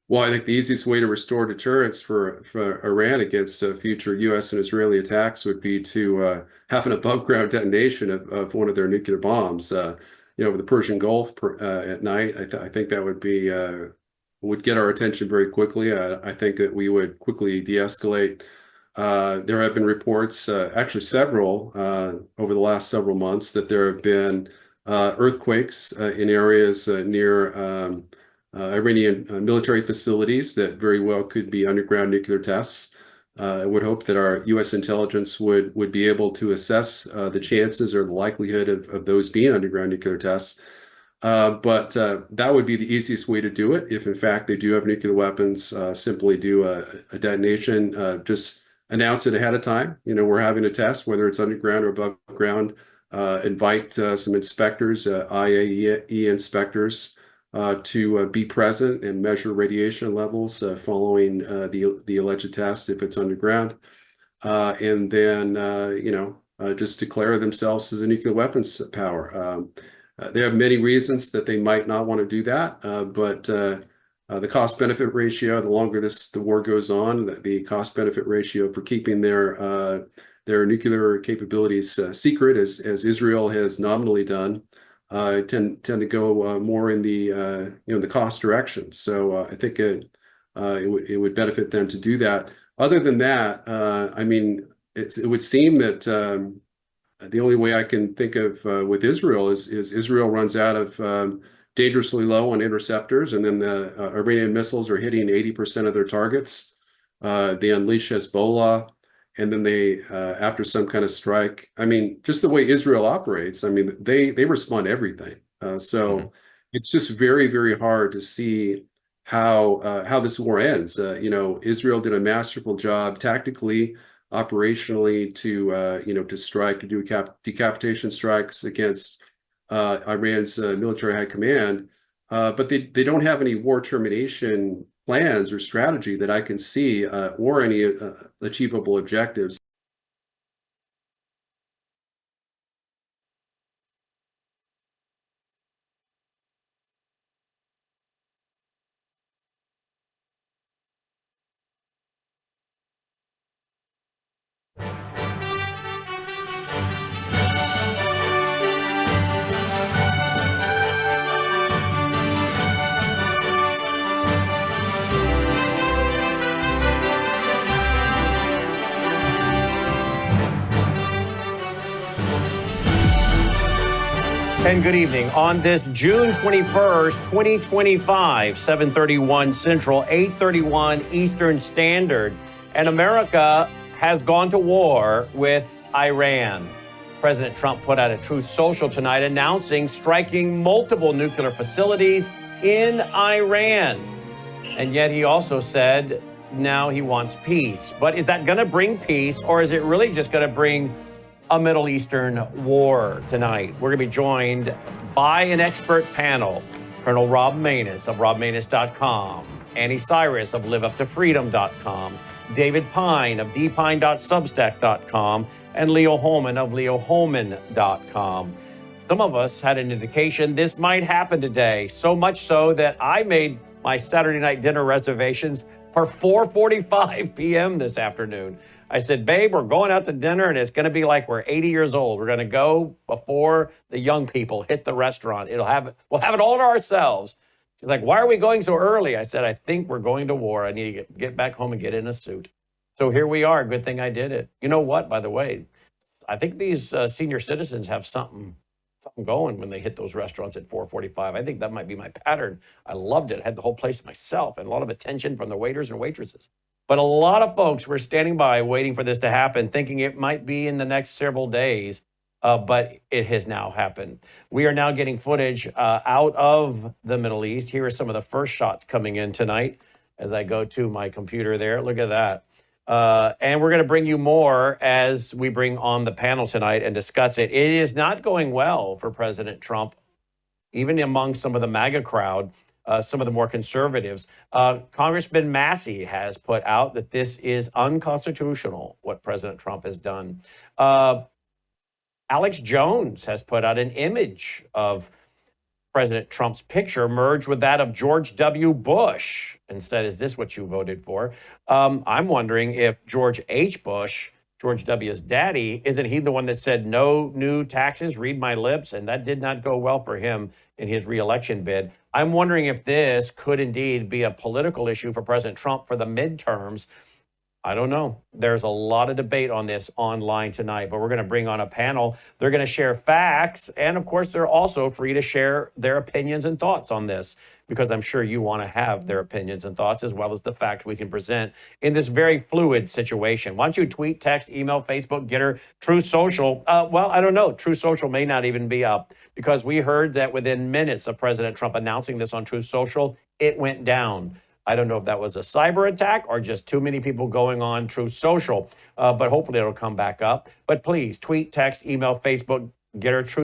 Well, I think the easiest way to restore deterrence for Iran against future U.S. and Israeli attacks would be to have an above-ground detonation of one of their nuclear bombs, over the Persian Gulf at night. I think that would get our attention very quickly. I think that we would quickly de-escalate. There have been reports, actually several, over the last several months, that there have been earthquakes in areas near Iranian military facilities that very well could be underground nuclear tests. I would hope that our U.S. intelligence would be able to assess the chances or the likelihood of those being underground nuclear tests. But that would be the easiest way to do it. If in fact they do have nuclear weapons, simply do a detonation, just announce it ahead of time. We're having a test, whether it's underground or above ground. Invite some inspectors, IAEA inspectors, to be present and measure radiation levels following the alleged test if it's underground, and then just declare themselves as a nuclear weapons power. They have many reasons that they might not want to do that, but the cost benefit ratio, the longer the war goes on, the cost benefit ratio for keeping their nuclear capabilities secret, as Israel has nominally done, tend to go more in the cost direction. So I think it would benefit them to do that. Other than that, I mean, it would seem that the only way I can think of with Israel is Israel runs out of dangerously low on interceptors, and then the Iranian missiles are hitting 80% of their targets. They unleash Hezbollah, and then they, after some kind of strike, I mean, just the way Israel operates, I mean, they respond to everything. So it's just very, very hard to see how this war ends. Israel did a masterful job tactically, operationally to strike, to do decapitation strikes against Iran's military high command, but they don't have any war termination plans or strategy that I can see, or any achievable objectives. And good evening. On this June 21st, 2025, 7:31 Central, 8:31 Eastern Standard, and America has gone to war with Iran. President Trump put out a Truth Social tonight announcing striking multiple nuclear facilities in Iran. And yet he also said now he wants peace. But is that going to bring peace, or is it really just going to bring a Middle Eastern war tonight? We're going to be joined by an expert panel. Colonel Rob Maness of robmaness.com, Annie Cyrus of liveup2freedom.com, David Pine of dpine.substack.com, and Leo Holman of leoholman.com. Some of us had an indication this might happen today, so much so that I made my Saturday night dinner reservations for 4:45 p.m. this afternoon. I said, babe, we're going out to dinner, and it's going to be like we're 80 years old. We're going to go before the young people hit the restaurant. We'll have it all to ourselves. She's like, why are we going so early? I said, I think we're going to war. I need to get back home and get in a suit. So here we are. Good thing I did it. You know what, by the way, I think these senior citizens have something going when they hit those restaurants at 4:45. I think that might be my pattern. I loved it. I had the whole place to myself and a lot of attention from the waiters and waitresses. But a lot of folks were standing by waiting for this to happen, thinking it might be in the next several days, but it has now happened. We are now getting footage out of the Middle East. Here are some of the first shots coming in tonight as I go to my computer there. Look at that. And we're going to bring you more as we bring on the panel tonight and discuss it. It is not going well for President Trump, even among some of the MAGA crowd. Some of the more conservatives. Congressman Massey has put out that this is unconstitutional, what President Trump has done. Alex Jones has put out an image of President Trump's picture merged with that of George W. Bush and said, is this what you voted for? I'm wondering if George H. Bush, George W.'s daddy, isn't he the one that said no new taxes, read my lips? And that did not go well for him in his reelection bid. I'm wondering if this could indeed be a political issue for President Trump for the midterms. I don't know. There's a lot of debate on this online tonight, but we're going to bring on a panel. They're going to share facts, and of course, they're also free to share their opinions and thoughts on this, because I'm sure you want to have their opinions and thoughts as well as the facts we can present in this very fluid situation. Why don't you tweet, text, email, Facebook, Getter, Truth Social? Well, I don't know. Truth Social may not even be up, because we heard that within minutes of President Trump announcing this on Truth Social, it went down. I don't know if that was a cyber attack or just too many people going on Truth Social, but hopefully it'll come back up. But please tweet, text, email, Facebook, Getter, Truth